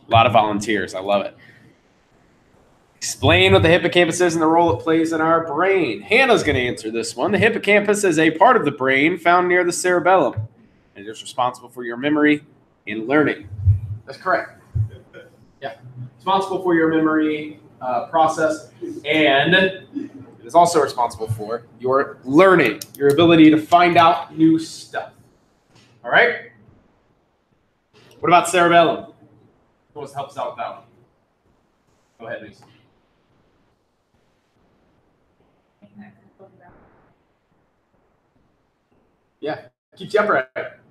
A lot of volunteers. I love it. Explain what the hippocampus is and the role it plays in our brain. Hannah's going to answer this one. The hippocampus is a part of the brain found near the cerebellum. And it is responsible for your memory and learning. That's correct. Yeah. Responsible for your memory process. And it is also responsible for your learning, your ability to find out new stuff. All right? What about cerebellum? Who wants to help us out with that one? Go ahead, Mason. Yeah, keeps you upright,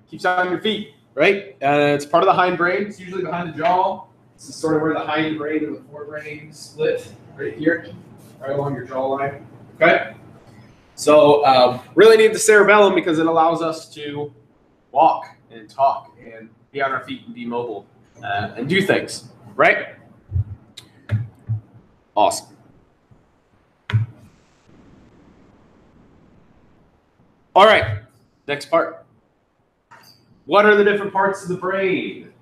keeps you on your feet, right? It's part of the hindbrain. It's usually behind the jaw. This is sort of where the hindbrain and the forebrain split, right here, right along your jawline. Okay? So really need the cerebellum because it allows us to walk and talk and be on our feet and be mobile and do things, right? Awesome. All right. Next part. What are the different parts of the brain?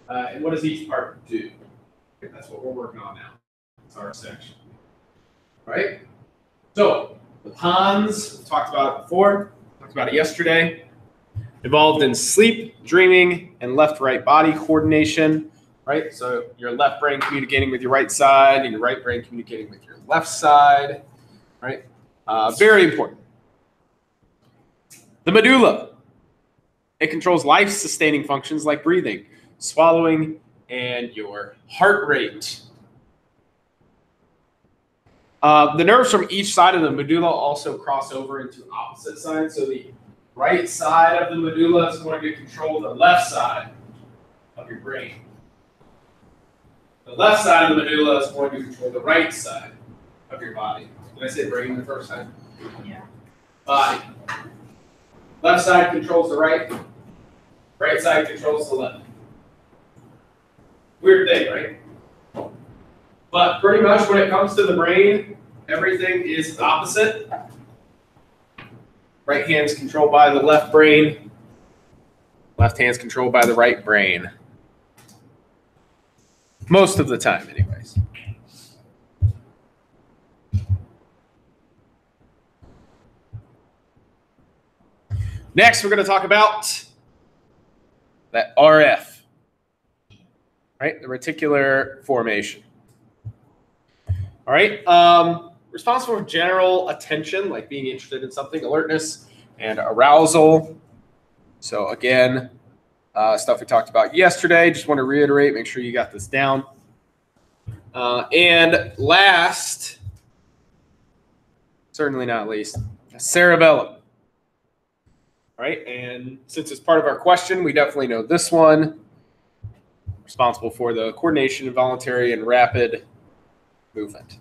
And what does each part do? That's what we're working on now. It's our section. Right? So, the pons, we talked about it before, talked about it yesterday. Involved in sleep, dreaming, and left-right body coordination. Right? So, your left brain communicating with your right side, and your right brain communicating with your left side. Right? Very important. The medulla. It controls life-sustaining functions like breathing, swallowing, and your heart rate. The nerves from each side of the medulla also cross over into opposite sides. So the right side of the medulla is going to control the left side of your brain. The left side of the medulla is going to control the right side of your body. Did I say brain the first time? Yeah. Body. Left side controls the right. Right side controls the left. Weird thing, right? But pretty much when it comes to the brain, everything is opposite. Right hand's controlled by the left brain. Left hand's controlled by the right brain. Most of the time, anyways. Next, we're going to talk about that RF, right? The reticular formation. All right. Responsible for general attention, like being interested in something, alertness, and arousal. So again, stuff we talked about yesterday. Just want to reiterate, make sure you got this down. And last, certainly not least, cerebellum. All right, and since it's part of our question, we definitely know this one. Responsible for the coordination, involuntary, and rapid movement.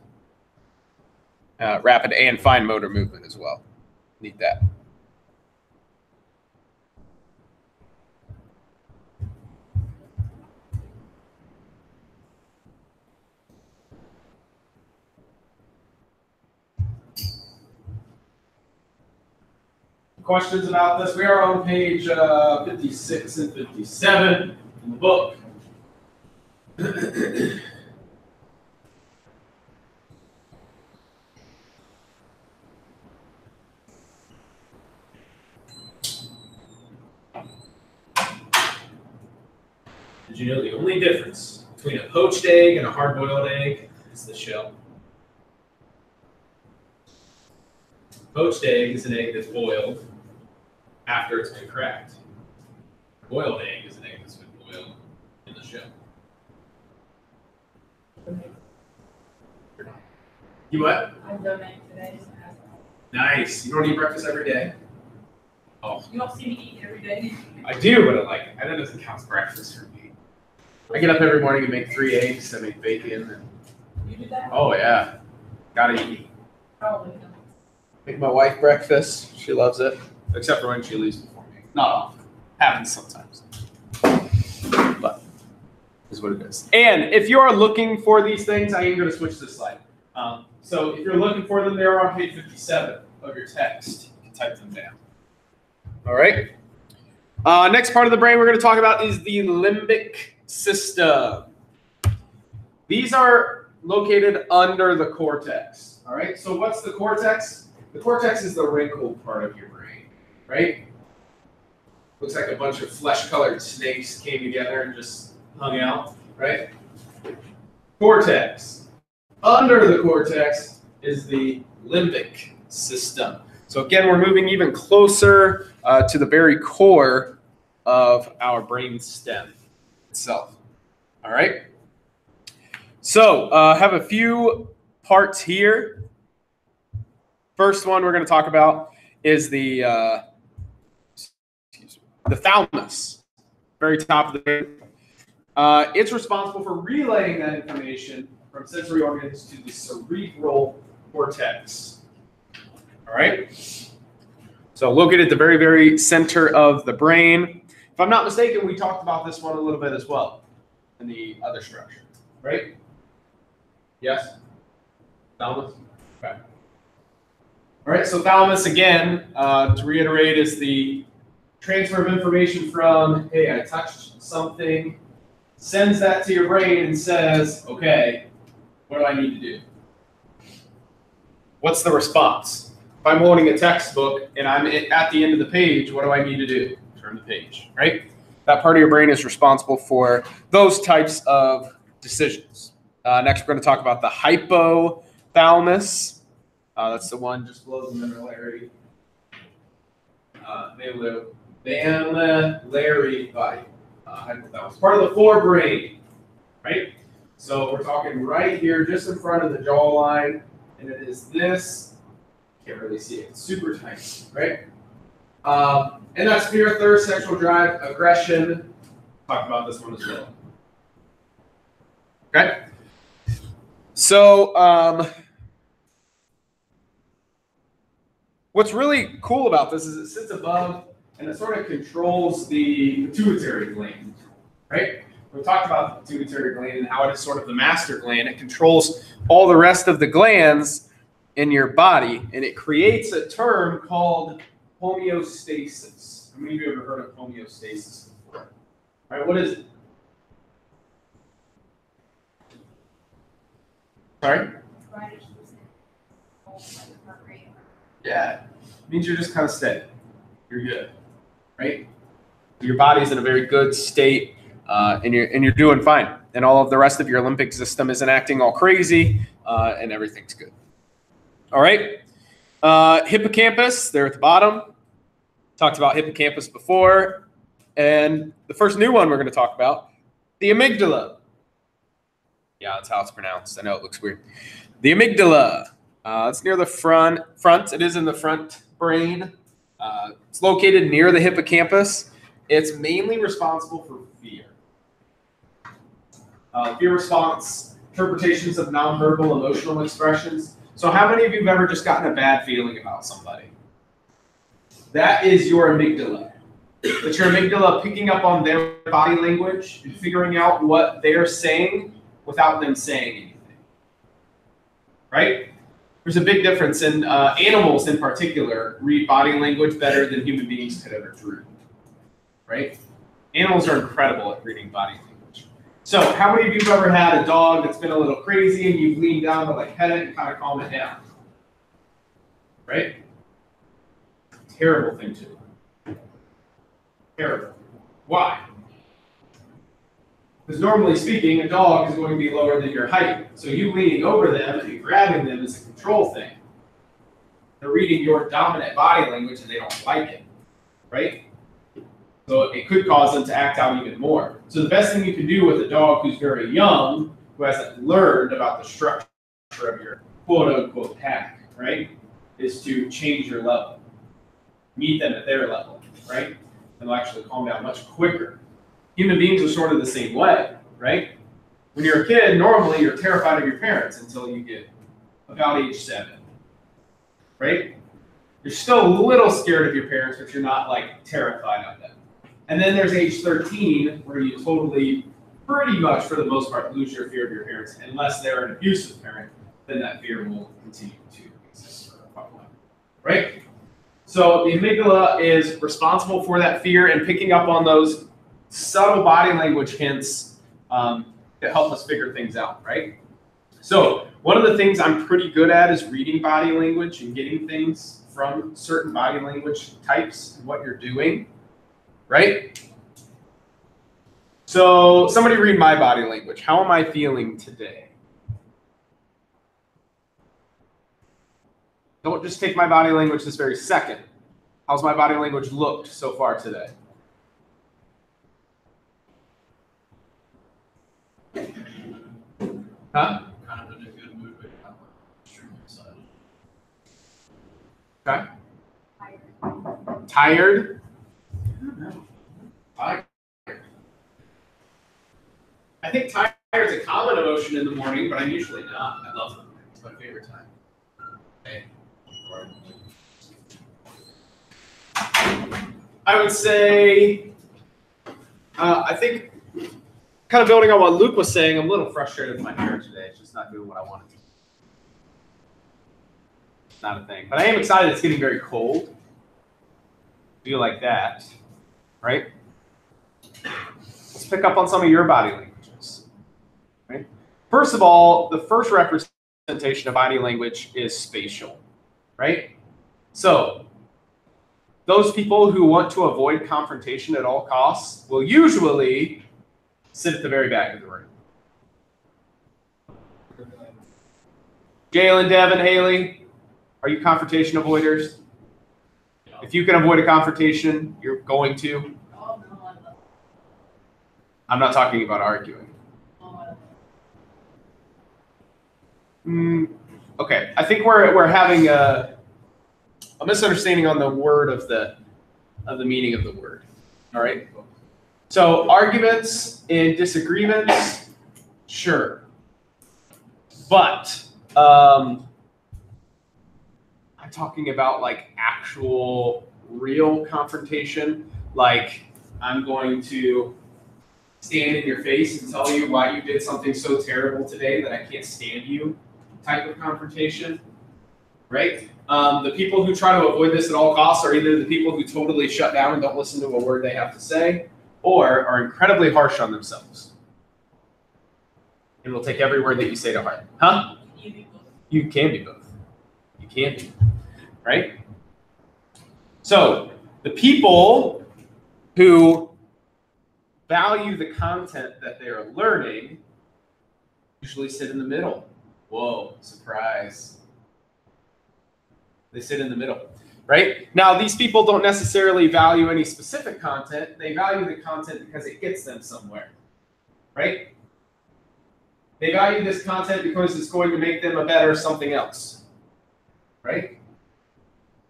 Rapid and fine motor movement as well. Need that. Questions about this? We are on page 56 and 57 in the book. Did you know the only difference between a poached egg and a hard-boiled egg is the shell? Poached egg is an egg that's boiled after it's been cracked. Boiled egg is an egg that's been boiled in the shell. You what? I've done that today. Nice. You don't eat breakfast every day? Oh. You don't see me eat every day. I do, but that doesn't count as breakfast for me. I get up every morning and make 3 eggs. I make bacon. And, You do that? oh, yeah. Gotta eat. Probably not. Make my wife breakfast. She loves it. Except for when she leaves before me. Not often. Happens sometimes. But is what it is. And if you are looking for these things, I am going to switch this slide. So if you're looking for them, they are on page 57 of your text. You can type them down. All right. Next part of the brain we're going to talk about is the limbic system. These are located under the cortex. All right. So what's the cortex? The cortex is the wrinkled part of your brain, right? Looks like a bunch of flesh-colored snakes came together and just hung out, right? Cortex. Under the cortex is the limbic system. So again, we're moving even closer to the very core of our brain stem itself. All right. So have a few parts here. First one we're going to talk about is the thalamus, very top of the brain. It's responsible for relaying that information from sensory organs to the cerebral cortex. All right. So located at the very, very center of the brain. If I'm not mistaken, we talked about this one a little bit as well in the other structure, right? Yes? Thalamus? Okay. All right, so thalamus, again, to reiterate, is the transfer of information from, hey, I touched something, sends that to your brain and says, okay, what do I need to do? What's the response? If I'm holding a textbook and I'm at the end of the page, what do I need to do? Turn the page, right? That part of your brain is responsible for those types of decisions. Next, we're going to talk about the hypothalamus. That's the one just below the medullary. Mammillary body. Hypothalamus. Part of the forebrain, right? So we're talking right here, just in front of the jawline, and it is this. Can't really see it. It's super tight, right? And that's fear, thirst, sexual drive, aggression. Talk about this one as well. Okay. So what's really cool about this is it sits above and it sort of controls the pituitary gland, right? We talked about the pituitary gland and how it is sort of the master gland. It controls all the rest of the glands in your body, and it creates a term called homeostasis. How many of you have ever heard of homeostasis before? All right, what is it? Sorry? Yeah, it means you're just kind of steady. You're good, right? Your body's in a very good state, and you're doing fine. And all of the rest of your limbic system isn't acting all crazy, and everything's good. All right, hippocampus, there at the bottom. Talked about hippocampus before, and the first new one we're going to talk about, the amygdala. Yeah, that's how it's pronounced. I know it looks weird. The amygdala. It's near the front. It is in the front brain. It's located near the hippocampus. It's mainly responsible for fear. Fear response, interpretations of nonverbal emotional expressions. So how many of you have ever just gotten a bad feeling about somebody? That is your amygdala. It's your amygdala picking up on their body language and figuring out what they're saying without them saying anything. Right? There's a big difference, and animals in particular read body language better than human beings could ever dream. Right? Animals are incredible at reading body language. So how many of you have ever had a dog that's been a little crazy and you've leaned down to like pet it and kind of calm it down? Right? Terrible thing to do. Terrible. Why? Because normally speaking, a dog is going to be lower than your height. So you leaning over them and grabbing them is a control thing. They're reading your dominant body language and they don't like it. Right? So it could cause them to act out even more. So the best thing you can do with a dog who's very young, who hasn't learned about the structure of your quote-unquote pack, right, is to change your level. Meet them at their level, right? And they'll actually calm down much quicker. Human beings are sort of the same way, right? When you're a kid, normally you're terrified of your parents until you get about age 7, right? You're still a little scared of your parents, but you're not like terrified of them. And then there's age 13, where you totally, pretty much for the most part, lose your fear of your parents. Unless they're an abusive parent, then that fear will continue to exist for a while, right? So the amygdala is responsible for that fear and picking up on those subtle body language hints that help us figure things out, right? So one of the things I'm pretty good at is reading body language and getting things from certain body language types and what you're doing, right? So somebody read my body language. How am I feeling today? Don't just take my body language this very second. How's my body language looked so far today? Huh? Kind of in a good mood, but not like extremely excited. Okay. Tired? I don't know. Tired. I think tired is a common emotion in the morning, but I'm usually not. I love it. It's my favorite time. Hey. I would say, I think, kind of building on what Luke was saying, I'm a little frustrated with my hair today. It's just not doing what I wanted to. It's not a thing. But I am excited it's getting very cold. Feel like that, right? Let's pick up on some of your body languages. Right? First of all, the first representation of body language is spatial, right? So those people who want to avoid confrontation at all costs will usually sit at the very back of the room. Jalen, Devin, Haley, are you confrontation avoiders? If you can avoid a confrontation, you're going to. Oh, no, I love it. I'm not talking about arguing. Oh, I love Okay, I think we're having a misunderstanding on the word of the meaning of the word. All right. So arguments and disagreements, sure, but I'm talking about like actual real confrontation. Like I'm going to stand in your face and tell you why you did something so terrible today that I can't stand you type of confrontation, right? The people who try to avoid this at all costs are either the people who totally shut down and don't listen to a word they have to say, or are incredibly harsh on themselves and will take every word that you say to heart. Huh? You can be both. You can be, right? So the people who value the content that they are learning usually sit in the middle. Whoa, surprise. They sit in the middle, right? Now, these people don't necessarily value any specific content. They value the content because it gets them somewhere, right? They value this content because it's going to make them a better something else, right?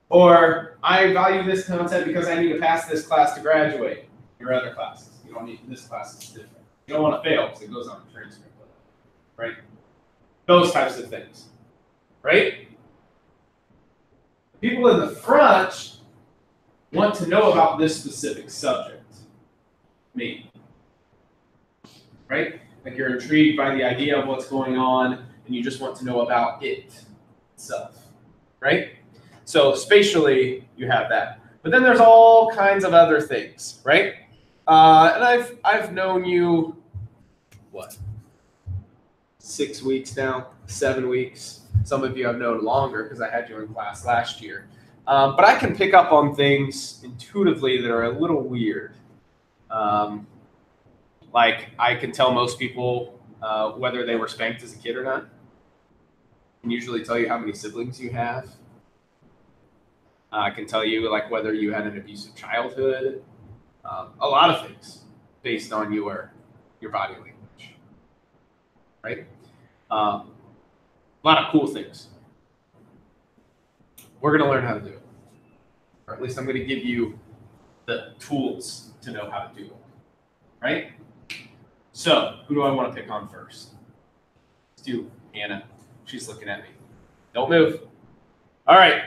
Or I value this content because I need to pass this class to graduate. Your other classes, you don't need this class is different. You don't want to fail because it goes on the transcript, right? Those types of things, right? People in the front want to know about this specific subject. Me. Right? Like you're intrigued by the idea of what's going on and you just want to know about it itself. Right? So spatially, you have that. But then there's all kinds of other things, right? And I've known you, what? 6 weeks now, 7 weeks. Some of you I've known longer because I had you in class last year. But I can pick up on things intuitively that are a little weird. Like I can tell most people whether they were spanked as a kid or not. I can usually tell you how many siblings you have. I can tell you like whether you had an abusive childhood. A lot of things based on your body language. Right? A lot of cool things. We're going to learn how to do it. Or at least I'm going to give you the tools to know how to do it. Right? So, who do I want to pick on first? Let's do Hannah. She's looking at me. Don't move. All right.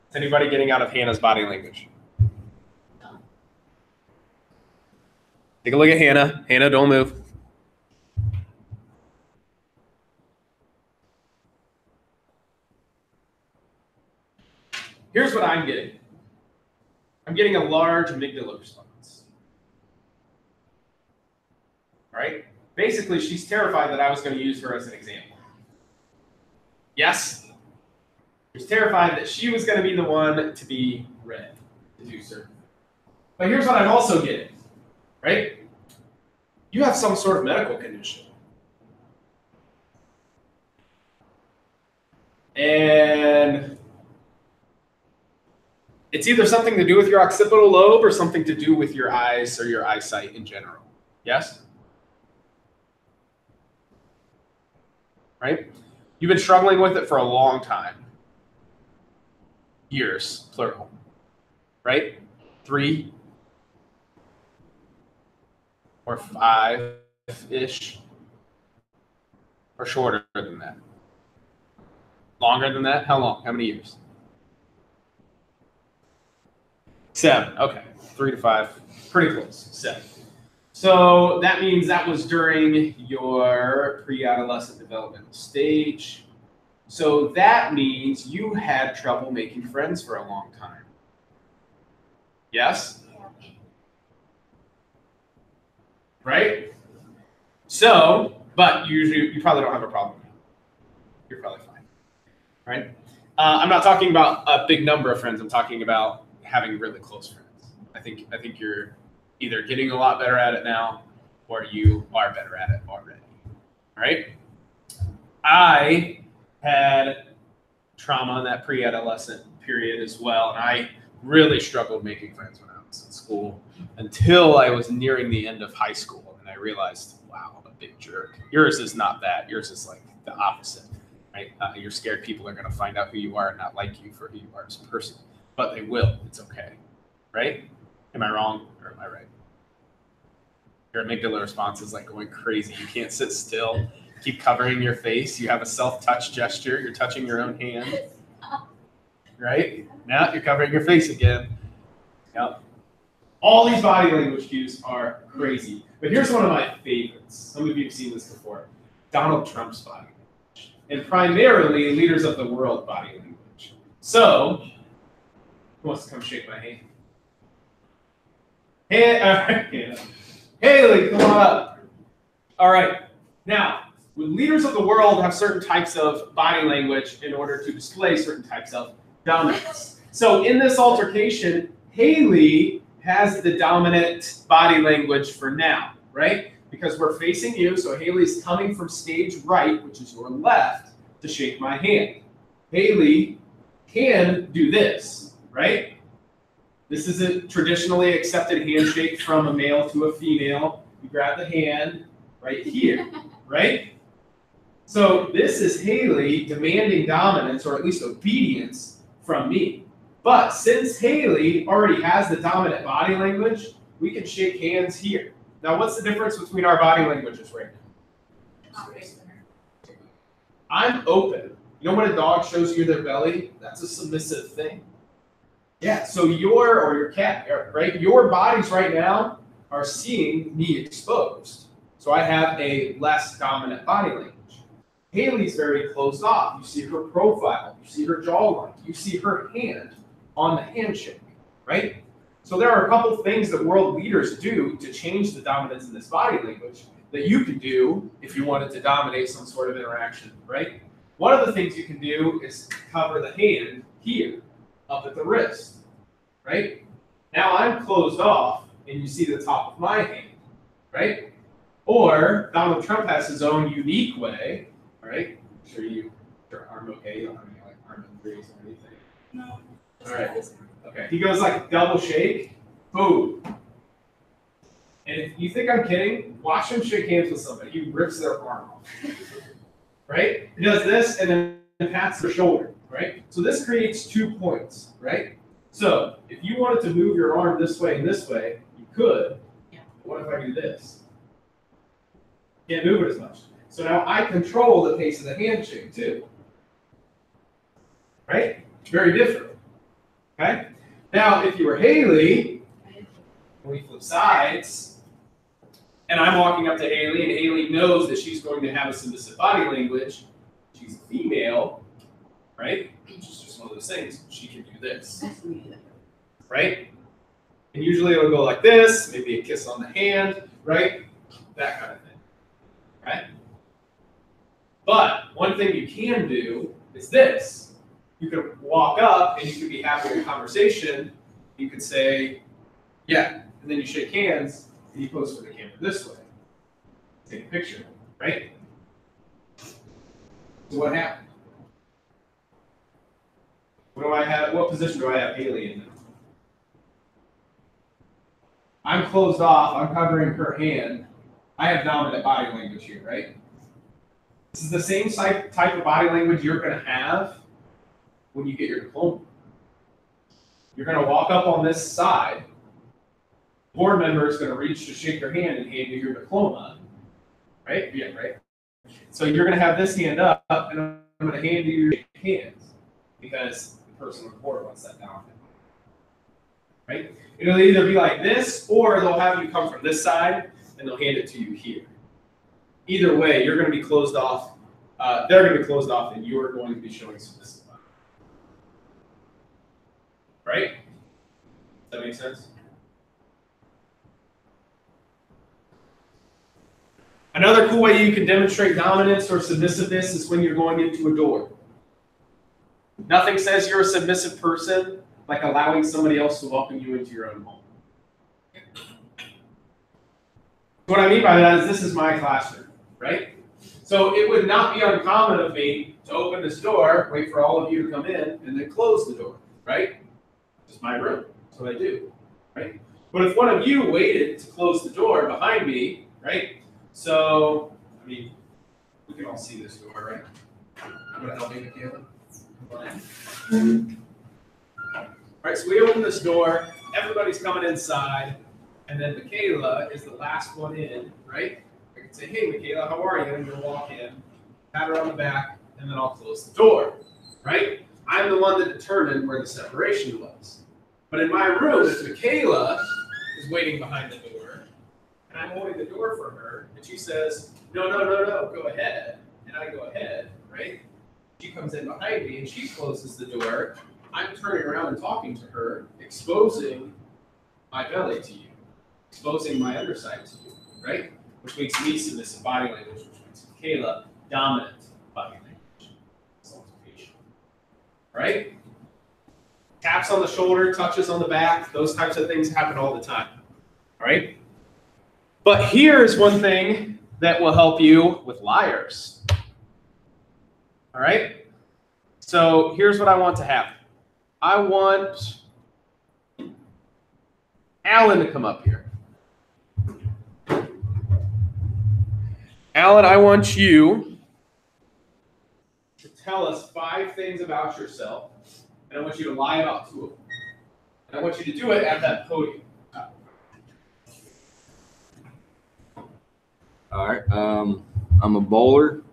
Is anybody getting out of Hannah's body language? Take a look at Hannah. Hannah, don't move. Here's what I'm getting. I'm getting a large amygdala response. All right? Basically, she's terrified that I was going to use her as an example. Yes? She was terrified that she was going to be the one to be read to do certain. But here's what I'm also getting, right? You have some sort of medical condition. And it's either something to do with your occipital lobe or something to do with your eyes or your eyesight in general. Yes? Right? You've been struggling with it for a long time. Years, plural. Right? 3 or 5-ish. Or shorter than that. Longer than that? How long? How many years? 7. Okay. 3 to 5. Pretty close. 7. So that means that was during your pre-adolescent developmental stage. So that means you had trouble making friends for a long time. Yes? Right? So, but you probably don't have a problem. You're probably fine. Right? I'm not talking about a big number of friends. I'm talking about having really close friends. I think you're either getting a lot better at it now or you are better at it already. All right? I had trauma in that pre-adolescent period as well, and I really struggled making friends when I was in school until I was nearing the end of high school, and I realized, wow, I'm a big jerk. Yours is not that. Yours is like the opposite. Right? You're scared people are going to find out who you are and not like you for who you are as a person. But they will. It's okay. Right? Am I wrong or am I right? Your amygdala response is like going crazy. You can't sit still. Keep covering your face. You have a self-touch gesture. You're touching your own hand. Right? Now you're covering your face again. Yep. All these body language cues are crazy. But here's one of my favorites. Some of you have seen this before. Donald Trump's body language. And primarily leaders of the world body language. So, who wants to come shake my hand? Haley, come on up. All right. Now, leaders of the world have certain types of body language in order to display certain types of dominance. So in this altercation, Haley has the dominant body language for now, right? Because we're facing you, so Haley's coming from stage right, which is your left, to shake my hand. Haley can do this, right? This is a traditionally accepted handshake from a male to a female. You grab the hand right here, right? So this is Haley demanding dominance, or at least obedience, from me. But since Haley already has the dominant body language, we can shake hands here. Now, what's the difference between our body languages right now? I'm open. You know when a dog shows you their belly? That's a submissive thing. Yeah, so your cat, right? Your bodies right now are seeing me exposed. So I have a less dominant body language. Haley's very closed off. You see her profile. You see her jawline. You see her hand on the handshake, right? So there are a couple things that world leaders do to change the dominance in this body language that you can do if you wanted to dominate some sort of interaction, right? One of the things you can do is cover the hand here, up at the wrist, right? Now I'm closed off, and you see the top of my hand, right? Or Donald Trump has his own unique way, right? Sure, your arm okay? You don't have any like arm injuries or anything? No. All right. Okay. He goes like double shake, boom. And if you think I'm kidding, watch him shake hands with somebody. He rips their arm off, right? He does this and then pats their shoulder, right? So this creates 2 points, right? So if you wanted to move your arm this way and this way, you could. Yeah. What if I do this? Can't move it as much. So now I control the pace of the handshake too. Right? Very different. Okay? Now, if you were Haley, when we flip sides, and I'm walking up to Haley, and Haley knows that she's going to have a submissive body language, she's a female, right? Which is just one of those things. She can do this. Right? And usually it'll go like this, maybe a kiss on the hand, right? That kind of thing. right? But one thing you can do is this. You could walk up and you could be having a conversation. You could say, yeah, and then you shake hands and you pose for the camera this way. Take a picture, right? So what happened? What do I have? What position do I have Haley in now? I'm closed off. I'm covering her hand. I have dominant body language here, right? This is the same type of body language you're going to have when you get your diploma. You're going to walk up on this side. The board member is going to reach to shake your hand and hand you your diploma, right? Yeah, right. So you're going to have this hand up, and I'm going to hand you your hands because the person on the board wants that down. Right? It'll either be like this, or they'll have you come from this side, and they'll hand it to you here. Either way, you're going to be closed off. They're going to be closed off, and you are going to be showing submissive. Right? Does that make sense? Another cool way you can demonstrate dominance or submissiveness is when you're going into a door. Nothing says you're a submissive person like allowing somebody else to welcome you into your own home. What I mean by that is this is my classroom, right? So it would not be uncommon of me to open this door, wait for all of you to come in, and then close the door, right? It's my room. That's what I do, right? But if one of you waited to close the door behind me, right? So, I mean, we can all see this door, right? I'm going to help you, Michaela. All right, so we open this door. Everybody's coming inside. And then Michaela is the last one in, right? I can say, hey, Michaela, how are you? And you'll walk in, pat her on the back, and then I'll close the door, right? I'm the one that determined where the separation was. But in my room, if Michaela is waiting behind the door, and I'm holding the door for her, and she says, no, go ahead, and I go ahead, right? She comes in behind me, and she closes the door. I'm turning around and talking to her, exposing my belly to you, exposing my underside to you, right? Which makes me submissive body language, which makes Michaela dominant body language. Salutation. Right? Taps on the shoulder, touches on the back, those types of things happen all the time. All right? But here's one thing that will help you with liars. All right? So here's what I want to happen. I want Alan to come up here. Alan, I want you to tell us 5 things about yourself, and I want you to lie about 2 of them. And I want you to do it at that podium. All right. I'm a bowler.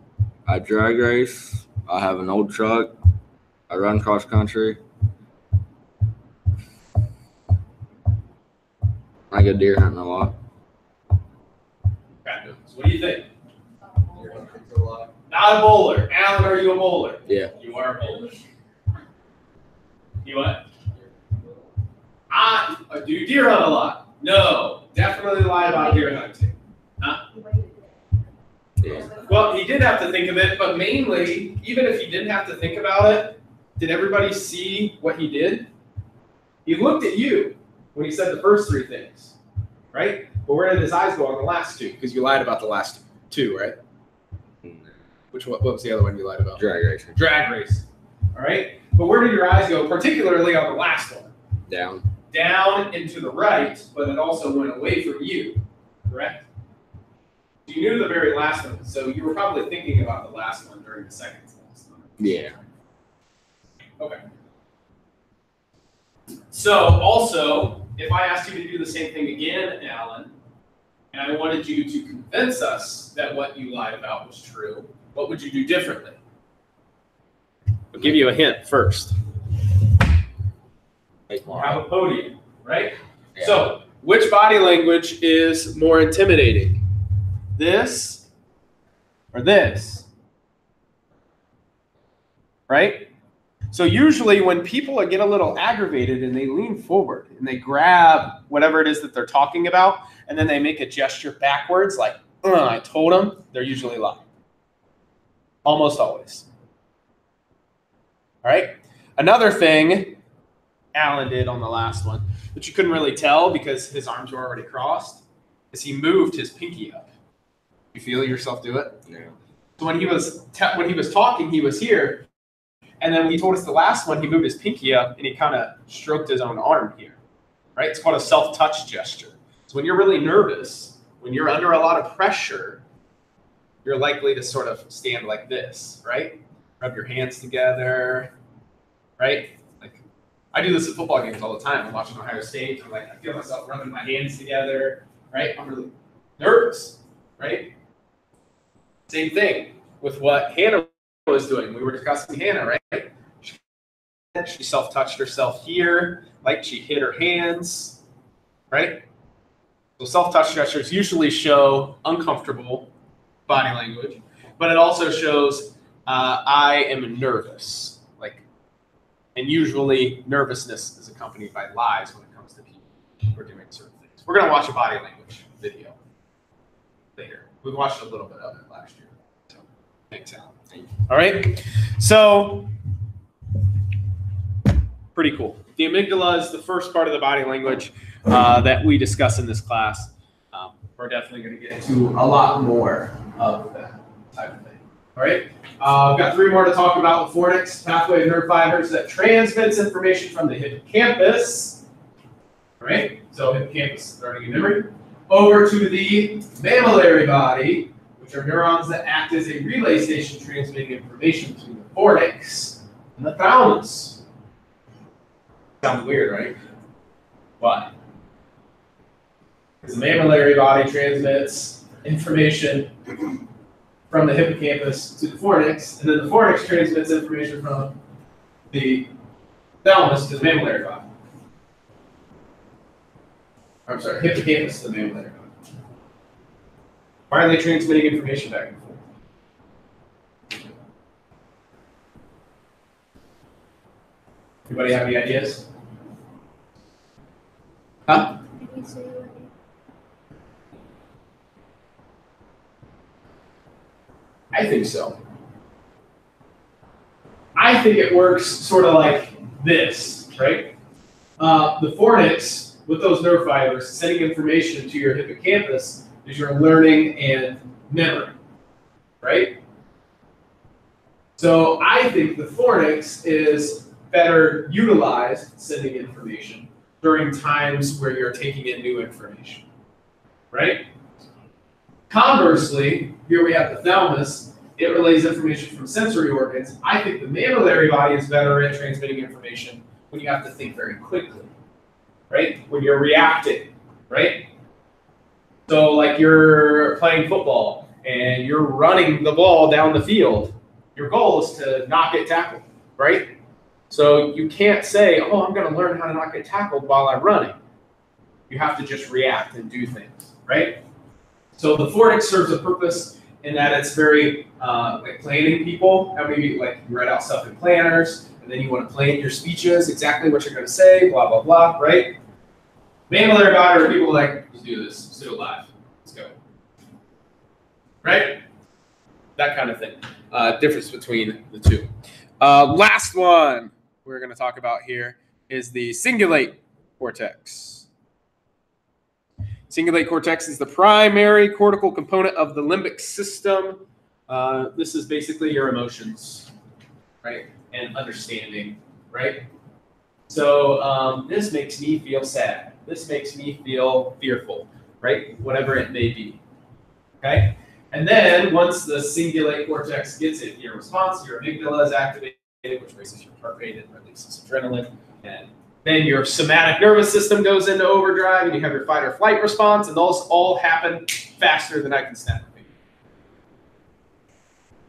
I drag race. I have an old truck. I run cross country. I go deer hunting a lot. Okay. So what do you think? Not a bowler. Alan, are you a bowler? Yeah. You are a bowler. You what? I do deer hunt a lot. No. Definitely lie about deer hunting. Huh? Yeah. Well, he did have to think of it, but mainly, even if he didn't have to think about it, did everybody see what he did? He looked at you when he said the first 3 things, right? But where did his eyes go on the last 2? Because you lied about the last 2, right? What was the other one you lied about? Drag racing. Drag race. All right? But where did your eyes go, particularly on the last one? Down. Down and to the right, but it also went away from you, correct? You knew the very last one, so you were probably thinking about the last one during the second to last one. Yeah. Okay. So also, if I asked you to do the same thing again, Alan, and I wanted you to convince us that what you lied about was true, what would you do differently? I'll give you a hint first. Have a podium, right? Yeah. So, which body language is more intimidating? This or this? Right? So usually when people get a little aggravated and they lean forward and they grab whatever it is that they're talking about and then they make a gesture backwards like, I told them, they're usually lying. Almost always. All right. Another thing Alan did on the last one, that you couldn't really tell because his arms were already crossed, is he moved his pinky up. You feel yourself do it? Yeah. So when he was talking, he was here, and then when he told us the last one, he moved his pinky up and he kind of stroked his own arm here. Right? It's called a self-touch gesture. So when you're really nervous, when you're under a lot of pressure, you're likely to sort of stand like this, right? Rub your hands together, right? Like I do this at football games all the time. I'm watching Ohio State. I'm like, I feel myself rubbing my hands together, right? I'm really nervous, right? Same thing with what Hannah was doing. We were discussing Hannah, right? She self-touched herself here, like she hit her hands, right? So self-touch gestures usually show uncomfortable body language, but it also shows I am nervous. And usually nervousness is accompanied by lies when it comes to people who are doing certain things. We're going to watch a body language video later. We watched a little bit of it last year. So thanks, Alan. All right. So pretty cool. The amygdala is the first part of the body language that we discuss in this class. We're definitely going to get into a lot more of that type of thing. All right. I've got 3 more to talk about. The fornix, pathway of nerve fibers that transmits information from the hippocampus. All right. So hippocampus, learning and memory. Over to the mammillary body, which are neurons that act as a relay station transmitting information between the fornix and the thalamus. Sounds weird, right? Why? Because the mammillary body transmits information from the hippocampus to the fornix, and then the fornix transmits information from the thalamus to the mammillary body. I'm sorry, hippocampus to the mammillary body. Why are they transmitting information back and forth? Anybody have any ideas? Huh? I think so. I think it works sort of like this, right? The fornix, with those nerve fibers, sending information to your hippocampus is your learning and memory, right? So I think the fornix is better utilized sending information during times where you're taking in new information, right? Conversely, here we have the thalamus. It relays information from sensory organs. I think the mammillary body is better at transmitting information when you have to think very quickly, right? When you're reacting, right? So like you're playing football and you're running the ball down the field. Your goal is to not get tackled, right? So you can't say, oh, I'm going to learn how to not get tackled while I'm running. You have to just react and do things, right? So the fornix serves a purpose in that it's very like planning people. How maybe like you write out stuff in planners, and then you want to plan your speeches, exactly what you're going to say, blah, blah, blah, right? Mammillary body are people like, let's do this, let's do it live, let's go. Right? That kind of thing. Difference between the two. Last one we're going to talk about here is the cingulate cortex. Cingulate cortex is the primary cortical component of the limbic system. This is basically your emotions, right? And understanding, right? So this makes me feel sad. This makes me feel fearful, right? Whatever it may be, okay? And then once the cingulate cortex gets it, your response, your amygdala is activated, which raises your heart rate and releases adrenaline. And then your somatic nervous system goes into overdrive, and you have your fight or flight response, and those all happen faster than I can snap a finger.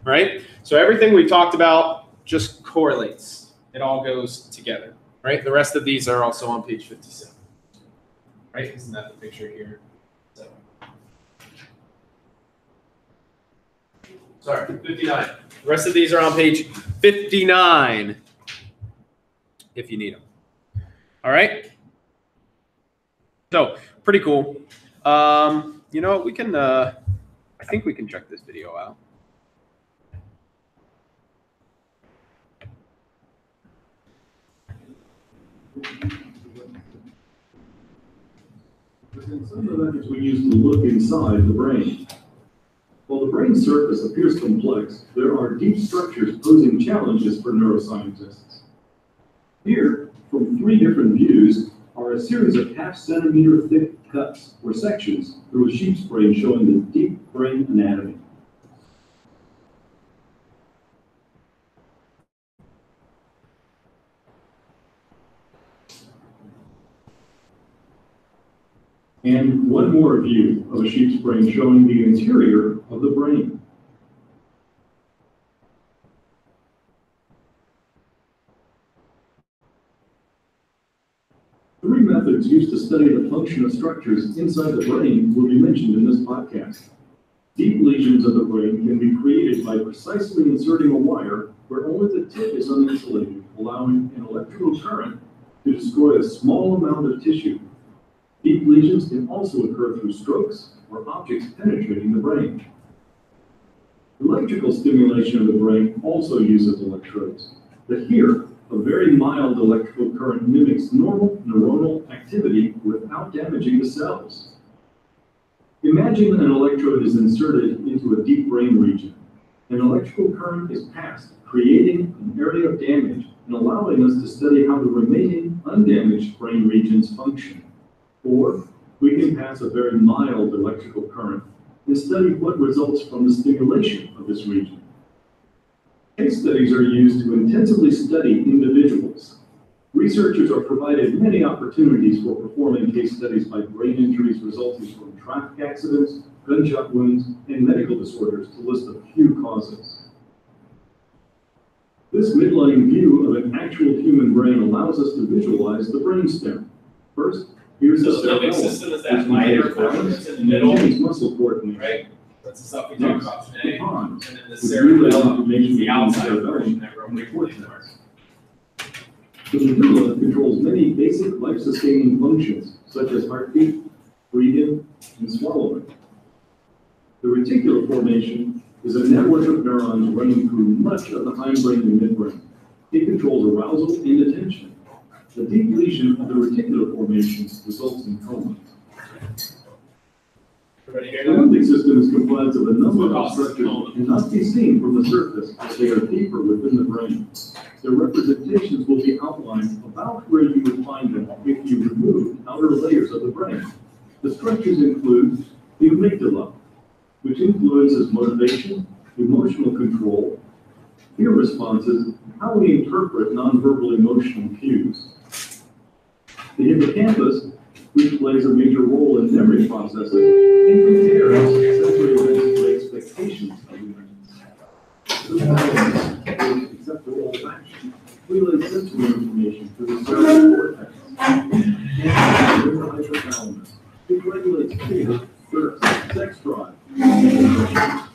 Right? So everything we've talked about just correlates. It all goes together. Right? The rest of these are also on page 57. Right? Isn't that the picture here? So. Sorry, 59. The rest of these are on page 59 if you need them. All right. So pretty cool. You know what? We can I think we can check this video out. In some of the methods we use to look inside the brain. While the brain's surface appears complex, there are deep structures posing challenges for neuroscientists. Here, from 3 different views, are a series of half-centimeter thick cuts or sections through a sheep's brain showing the deep brain anatomy. And one more view of a sheep's brain showing the interior of the brain. Three methods used to study the function of structures inside the brain will be mentioned in this podcast. Deep lesions of the brain can be created by precisely inserting a wire where only the tip is uninsulated, allowing an electrical current to destroy a small amount of tissue. Deep lesions can also occur through strokes or objects penetrating the brain. Electrical stimulation of the brain also uses electrodes, but here, a very mild electrical current mimics normal neuronal activity without damaging the cells. Imagine an electrode is inserted into a deep brain region. An electrical current is passed, creating an area of damage and allowing us to study how the remaining undamaged brain regions function. Or we can pass a very mild electrical current and study what results from the stimulation of this region. Case studies are used to intensively study individuals. Researchers are provided many opportunities for performing case studies by brain injuries resulting from traffic accidents, gunshot wounds, and medical disorders, to list a few causes. This midline view of an actual human brain allows us to visualize the brainstem. First, here's the limbic system is that lighter portion that's in the middle, muscle coordination. right? That's the stuff we talked about today. The pons, And then the which cerebellum relays is the outside information portion that we're between waiting the for. The medulla controls many basic life-sustaining functions, such as heartbeat, breathing, and swallowing. The reticular formation is a network of neurons running through much of the hindbrain and midbrain. It controls arousal and attention. The deep lesion of the reticular formation results in coma. Everybody The hear that? limbic system is comprised of a number of structures and cannot be seen from the surface as they are deeper within the brain. Their representations will be outlined about where you would find them if you remove outer layers of the brain. The structures include the amygdala, which influences motivation, emotional control, fear responses, and how we interpret nonverbal emotional cues. The hippocampus, which plays a major role in memory processing and prepares sensory events for expectations of events. The thalamus, except for olfaction, relays sensory information to the cerebral cortex. And the hypothalamus, which regulates fear, thirst, sex drive, and